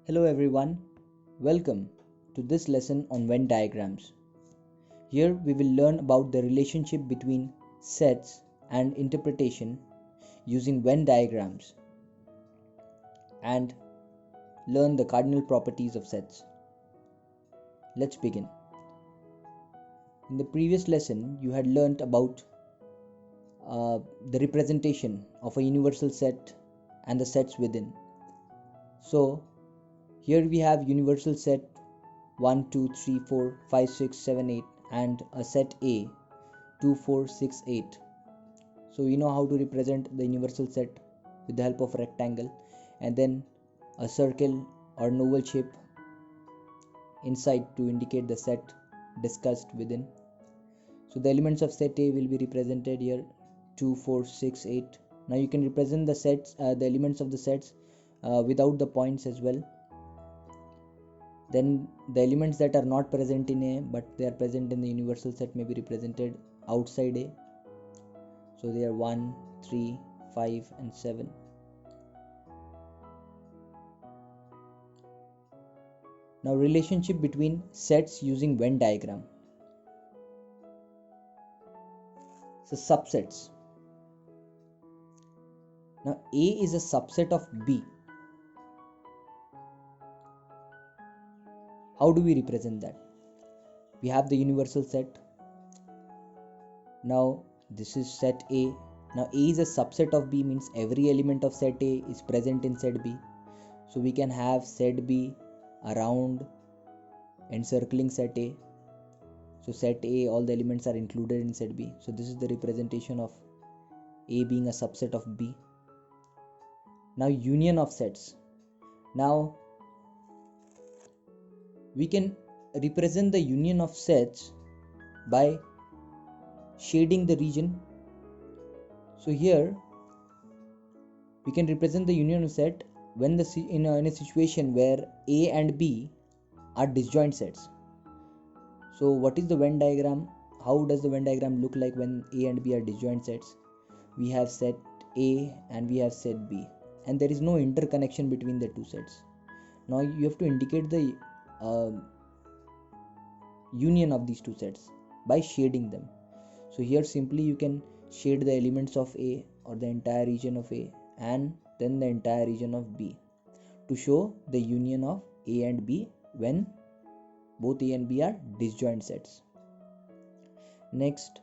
Hello everyone, welcome to this lesson on Venn diagrams. Here we will learn about the relationship between sets and interpretation using Venn diagrams and learn the cardinal properties of sets. Let's begin. In the previous lesson, you had learnt about the representation of a universal set and the sets within. So, here we have universal set 1, 2, 3, 4, 5, 6, 7, 8 and a set A 2, 4, 6, 8. So we know how to represent the universal set with the help of a rectangle and then a circle or an oval shape inside to indicate the set discussed within. So the elements of set A will be represented here 2, 4, 6, 8. Now you can represent the elements of the sets without the points as well. Then the elements that are not present in A but they are present in the universal set may be represented outside A. So they are 1, 3, 5 and 7. Now relationship between sets using Venn diagram. So subsets. Now A is a subset of B. How do we represent that? We have the universal set. Now this is set A. Now A is a subset of B means every element of set A is present in set B. So we can have set B around encircling set A. So set A, all the elements are included in set B. So this is the representation of A being a subset of B. Now union of sets. Now we can represent the union of sets by shading the region. So here we can represent the union of set when in a situation where A and B are disjoint sets. So what is the Venn diagram? How does the Venn diagram look like when A and B are disjoint sets? We have set A and we have set B and there is no interconnection between the two sets. Now you have to indicate the union of these two sets by shading them. So here simply you can shade the elements of A or the entire region of A and then the entire region of B to show the union of A and B when both A and B are disjoint sets. Next,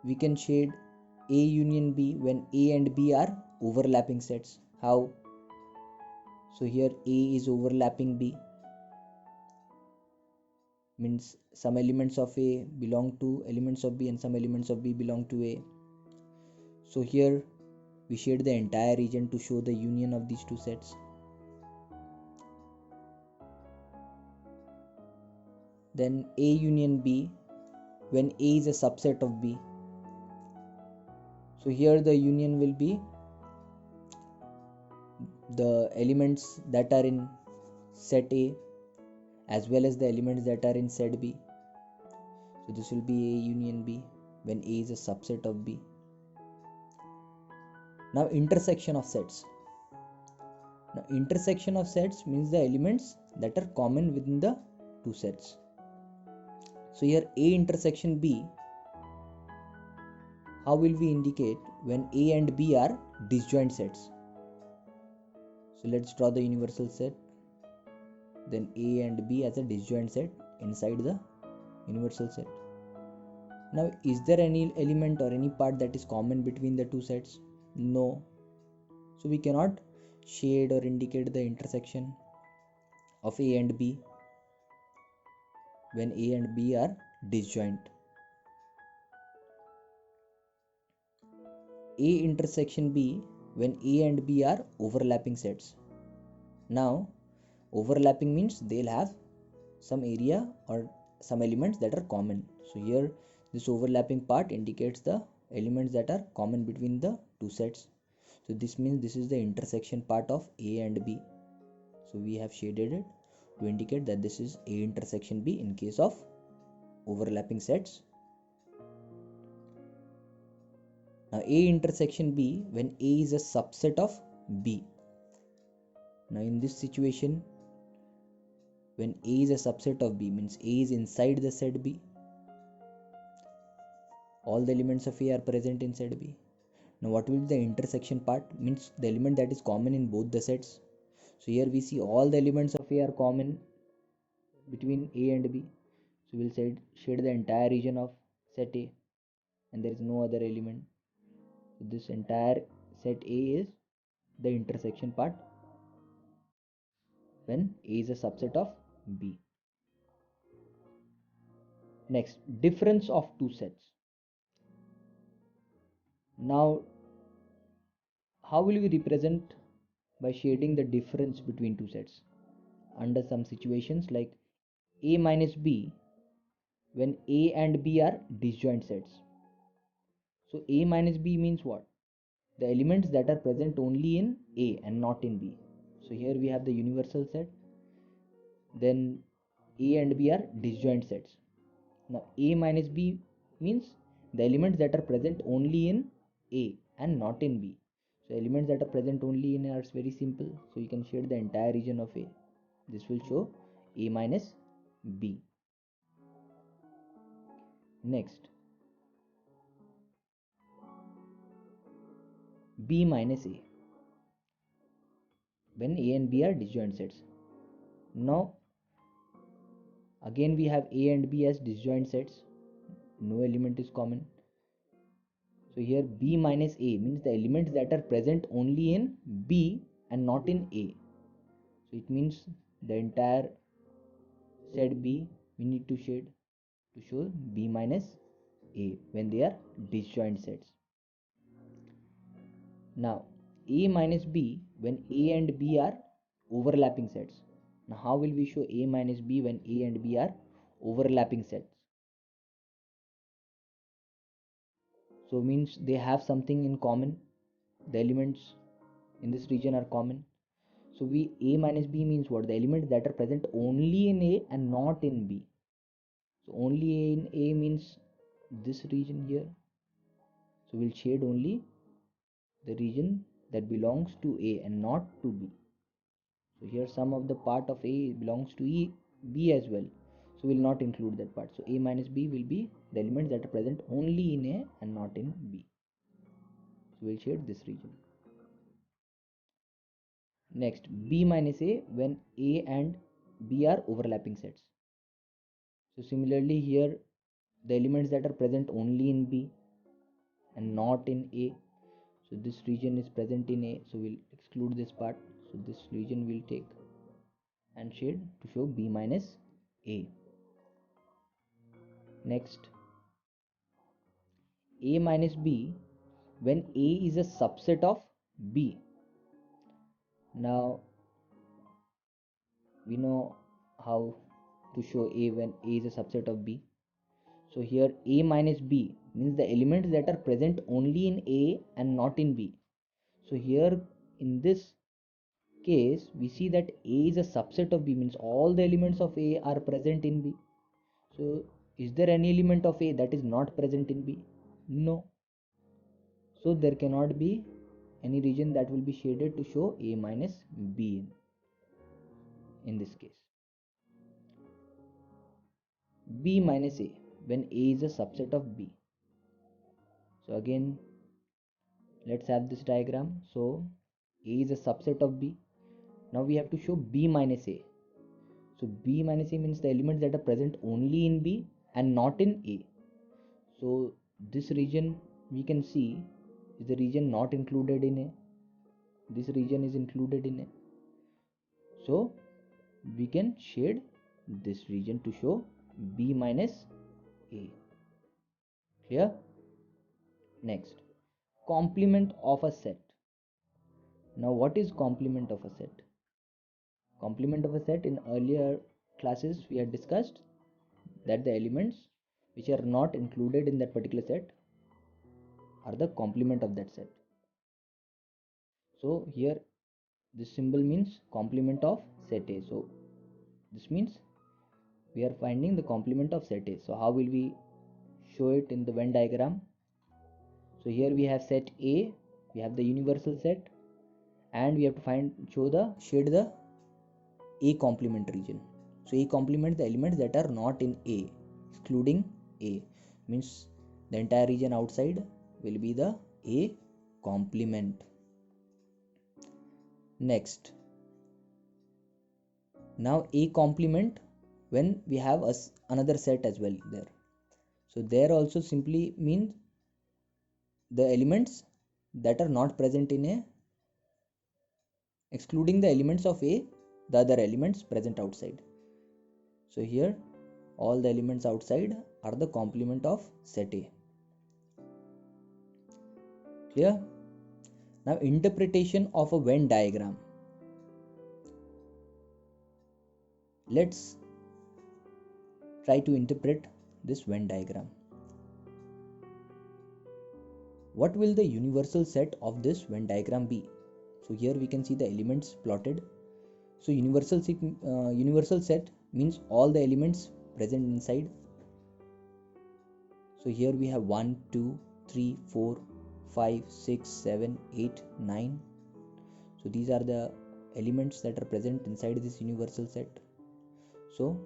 we can shade A union B when A and B are overlapping sets. How? So here A is overlapping B, means some elements of A belong to elements of B and some elements of B belong to A. So here we shade the entire region to show the union of these two sets. Then A union B when A is a subset of B. So here the union will be the elements that are in set A as well as the elements that are in set B. So this will be A union B when A is a subset of B. Now intersection of sets. Now intersection of sets means the elements that are common within the two sets. So here A intersection B, how will we indicate when A and B are disjoint sets? So let's draw the universal set, then A and B as a disjoint set inside the universal set. Now is there any element or any part that is common between the two sets? No. So we cannot shade or indicate the intersection of A and B when A and B are disjoint. A intersection B when A and B are overlapping sets. Now overlapping means they'll have some area or some elements that are common. So here this overlapping part indicates the elements that are common between the two sets. So this means this is the intersection part of A and B. So we have shaded it to indicate that this is A intersection B in case of overlapping sets. Now A intersection B when A is a subset of B. Now in this situation, when A is a subset of B, means A is inside the set B, all the elements of A are present inside B. Now what will be the intersection part? Means the element that is common in both the sets. So here we see all the elements of A are common between A and B. So we'll shade the entire region of set A, and there is no other element. So this entire set A is the intersection part when A is a subset of B. Next, difference of two sets. Now, how will we represent by shading the difference between two sets? Under some situations like A minus B, when A and B are disjoint sets. So A minus B means what? The elements that are present only in A and not in B. So here we have the universal set. Then A and B are disjoint sets. Now A minus B means the elements that are present only in A and not in B. So elements that are present only in A are very simple. So you can shade the entire region of A. This will show A minus B. Next, B minus A, when A and B are disjoint sets. Now again we have A and B as disjoint sets. No element is common. So here B minus A means the elements that are present only in B and not in A. So it means the entire set B we need to shade to show B minus A when they are disjoint sets. Now A minus B when A and B are overlapping sets. Now how will we show A minus B when A and B are overlapping sets? So means they have something in common. The elements in this region are common. So we A minus B means what? The elements that are present only in A and not in B. So only A in A means this region here. So we'll shade only the region that belongs to A and not to B. So here some of the part of A belongs to B as well. So we'll not include that part. So A minus B will be the elements that are present only in A and not in B. So we'll shade this region. Next, B minus A when A and B are overlapping sets. So similarly here the elements that are present only in B and not in A. So this region is present in A, so we'll exclude this part. So this region we'll take and shade to show B minus A. Next, A minus B when A is a subset of B. Now we know how to show A when A is a subset of B. So here A minus B means the elements that are present only in A and not in B. So here in this case we see that A is a subset of B, means all the elements of A are present in B. So is there any element of A that is not present in B? No. So there cannot be any region that will be shaded to show A minus B in this case. B minus A when A is a subset of B. So again let's have this diagram. So A is a subset of B. Now we have to show B minus A. So B minus A means the elements that are present only in B and not in A. So this region we can see is the region not included in A. This region is included in A. So we can shade this region to show B minus A. Clear? Next, complement of a set. Now what is complement of a set? Complement of a set, in earlier classes we had discussed that the elements which are not included in that particular set are the complement of that set. So here this symbol means complement of set A. So this means we are finding the complement of set A. So how will we show it in the Venn diagram? So here we have set A, we have the universal set, and we have to shade the A complement region. So A complement, the elements that are not in A, excluding A, means the entire region outside will be the A complement. Next, now A complement when we have another set as well there. So there also simply means the elements that are not present in A, excluding the elements of A, the other elements present outside. So here all the elements outside are the complement of set A. Clear? Now interpretation of a Venn diagram. Let's try to interpret this Venn diagram. What will the universal set of this Venn diagram be? So here we can see the elements plotted. So universal set means all the elements present inside. So here we have 1, 2, 3, 4, 5, 6, 7, 8, 9. So these are the elements that are present inside this universal set. So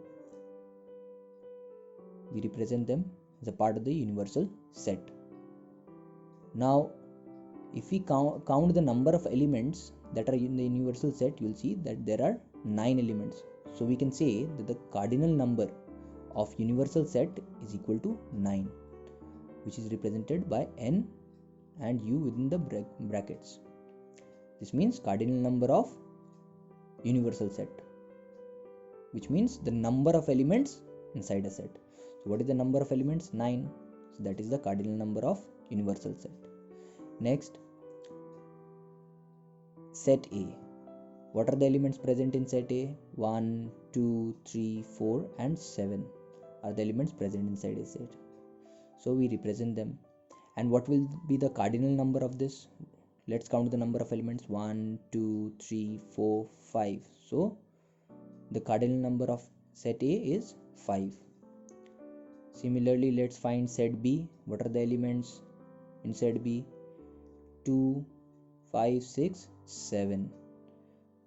we represent them as a part of the universal set. Now if we count the number of elements that are in the universal set, you will see that there are 9 elements. So we can say that the cardinal number of universal set is equal to 9, which is represented by n and u within the brackets. This means cardinal number of universal set, which means the number of elements inside a set. So what is the number of elements? 9. So that is the cardinal number of universal set. Next, set A. What are the elements present in set A? 1, 2, 3, 4 and 7 are the elements present inside a set. So we represent them. And what will be the cardinal number of this? Let's count the number of elements. 1, 2, 3, 4, 5. So the cardinal number of set A is 5. Similarly, let's find set B. What are the elements in set B? 2, 5, 6, 7.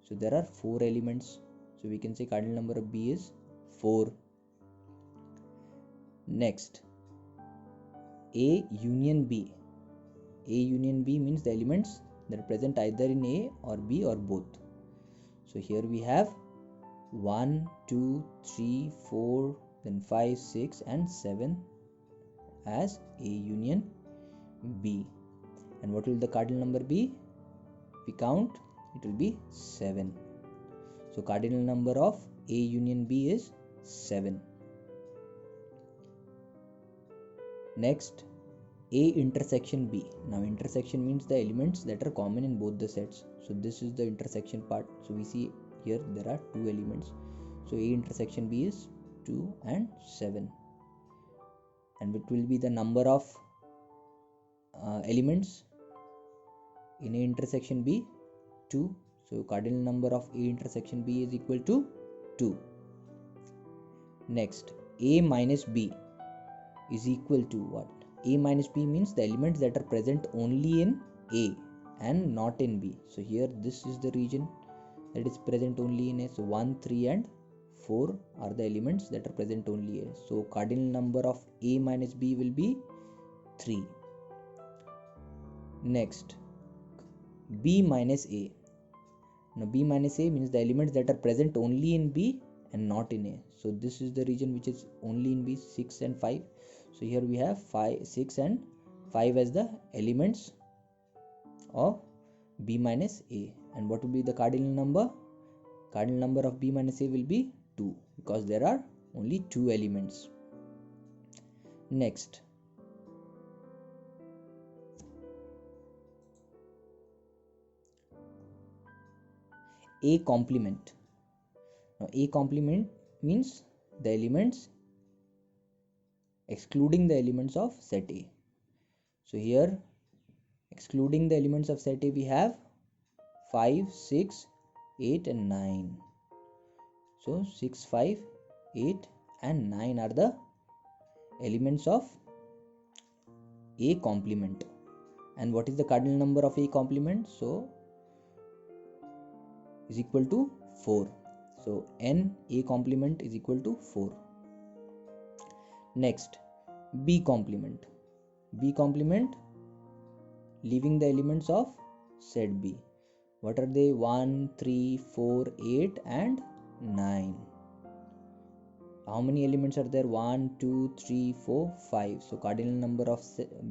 So there are 4 elements. So we can say cardinal number of B is 4. Next, A union B. A union B means the elements that are present either in A or B or both. So here we have 1, 2, 3, 4, then 5, 6 and 7 as A union B. And what will the cardinal number be? If we count, it will be 7. So cardinal number of A union B is 7. Next, A intersection B. Now intersection means the elements that are common in both the sets. So this is the intersection part. So we see here there are 2 elements. So A intersection B is 2 and 7. And it will be the number of elements in A intersection B, 2. So cardinal number of A intersection B is equal to 2. Next, A minus B is equal to what? A minus B means the elements that are present only in A and not in B. So here this is the region that is present only in A. So 1, 3 and 4 are the elements that are present only A. So cardinal number of A minus B will be 3. Next, B minus A. Now B minus A means the elements that are present only in B and not in A. So this is the region which is only in B, 6 and 5. So here we have 5, 6 and 5 as the elements of B minus A. And what will be the cardinal number? Cardinal number of B minus A will be 2 because there are only 2 elements. Next, A complement. Now A complement means the elements excluding the elements of set A. So here excluding the elements of set A we have 5, 6, 8 and 9. So 6, 5, 8 and 9 are the elements of A complement. And what is the cardinal number of A complement? So is equal to 4. So n A complement is equal to 4. Next, B complement. B complement, leaving the elements of set B. What are they? 1, 3, 4, 8 and 9. How many elements are there? 1, 2, 3, 4, 5. So cardinal number of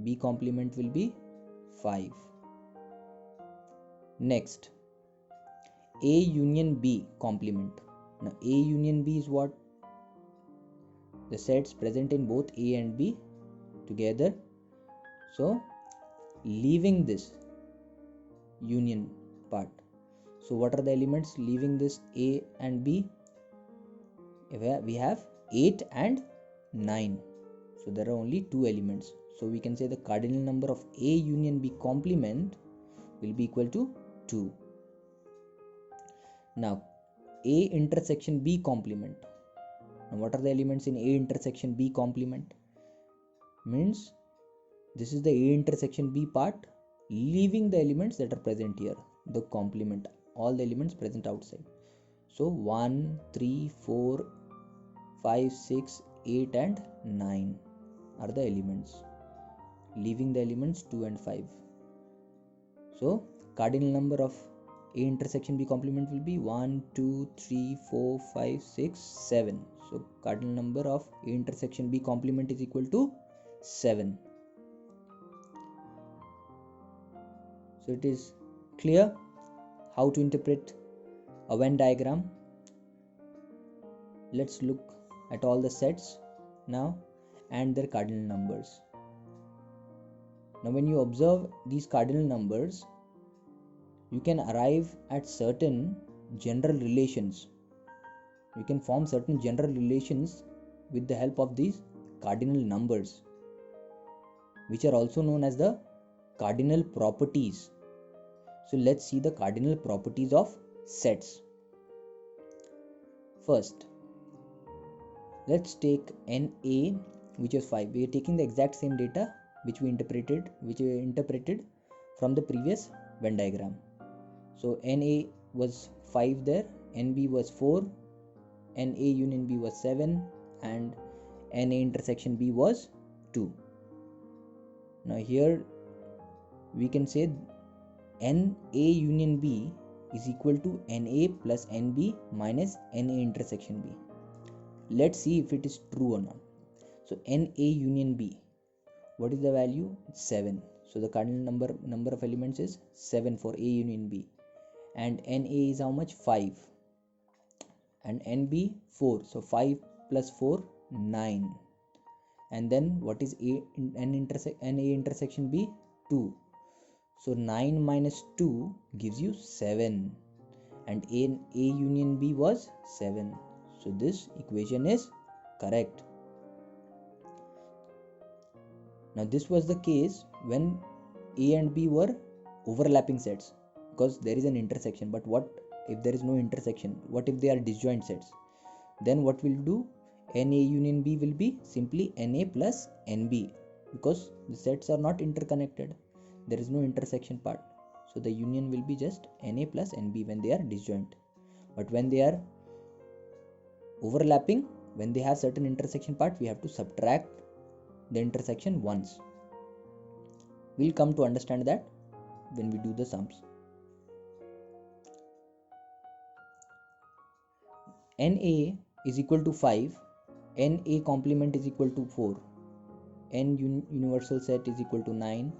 B complement will be 5. Next, A union B complement. Now A union B is what? The sets present in both A and B together. So leaving this union part. So what are the elements leaving this A and B? We have 8 and 9. So there are only 2 elements. So we can say the cardinal number of A union B complement will be equal to 2. Now A intersection B complement. Now what are the elements in A intersection B complement? Means this is the A intersection B part, leaving the elements that are present here, the complement, all the elements present outside. So 1, 3, 4, 5, 6, 8 and 9 are the elements, leaving the elements 2 and 5. So cardinal number of A intersection B complement will be 1, 2, 3, 4, 5, 6, 7. So cardinal number of A intersection B complement is equal to 7. So it is clear how to interpret a Venn diagram. Let's look at all the sets now and their cardinal numbers. Now when you observe these cardinal numbers, you can arrive at certain general relations. You can form certain general relations with the help of these cardinal numbers, which are also known as the cardinal properties. So let's see the cardinal properties of sets. First, let's take NA, which is 5. We are taking the exact same data which we interpreted from the previous Venn diagram. So NA was 5 there, NB was 4, NA union B was 7, and NA intersection B was 2. Now here we can say NA union B is equal to NA plus NB minus NA intersection B. Let's see if it is true or not. So NA union B, what is the value? It's 7. So the cardinal number of elements is 7 for A union B. And NA is how much? 5. And NB 4. So 5 plus 4, 9. And then what is NA intersection B? 2. So 9 minus 2 gives you 7. And A union B was 7. So this equation is correct. Now this was the case when A and B were overlapping sets, because there is an intersection. But what if there is no intersection? What if they are disjoint sets? Then what we'll do? NA union B will be simply NA plus NB, because the sets are not interconnected. There is no intersection part. So the union will be just NA plus NB when they are disjoint. But when they are overlapping, when they have certain intersection part, we have to subtract the intersection once. We'll come to understand that when we do the sums. NA is equal to 5, NA complement is equal to 4, N universal set is equal to 9.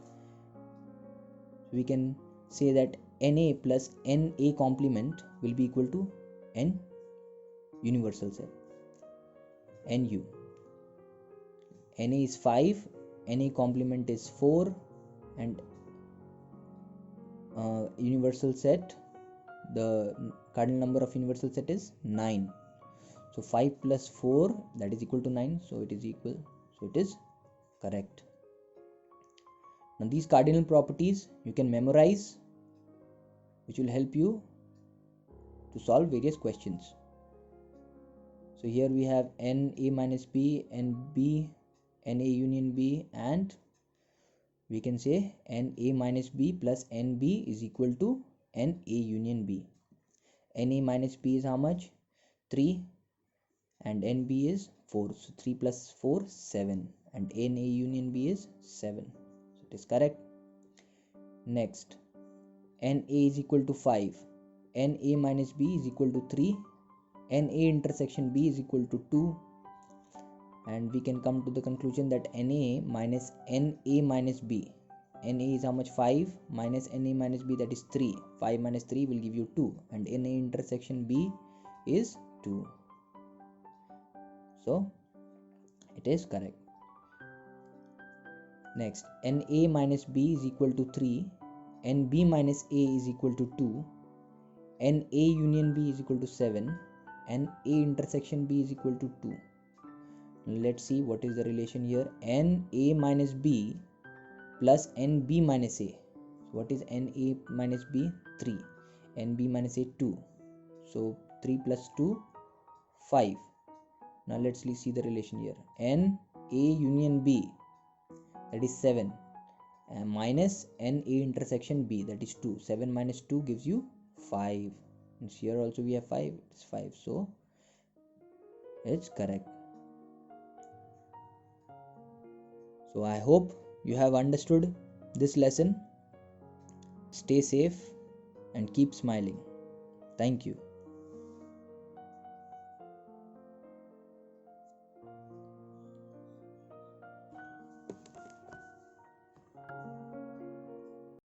We can say that NA plus NA complement will be equal to N universal set, NU. NA is 5, NA complement is 4, and universal set, the cardinal number of universal set is 9. So 5 plus 4, that is equal to 9. So it is equal. So it is correct. Now these cardinal properties you can memorize, which will help you to solve various questions. So here we have NA minus B, NB, NA union B, and we can say NA minus B plus NB is equal to NA union B. Na minus b is how much? 3, and NB is 4. So 3 plus 4, 7, and NA union B is 7. So it is correct. Next, NA is equal to 5. NA minus B is equal to 3. NA intersection B is equal to 2. And we can come to the conclusion that NA minus NA minus B. NA is how much? 5 minus NA minus B, that is 3. 5 minus 3 will give you 2. And NA intersection B is 2. So it is correct. Next, NA minus B is equal to 3. NB minus A is equal to 2. NA union B is equal to 7. And A intersection B is equal to 2. Let's see what is the relation here. NA minus B plus NB minus A. So what is NA minus B? 3. NB minus A 2. So 3 plus 2, 5. Now let's see the relation here. NA union B, that is 7, and minus NA intersection B, that is 2. 7 minus 2 gives you 5. And here also we have 5. It's 5. So it's correct. So I hope you have understood this lesson. Stay safe and keep smiling. Thank you.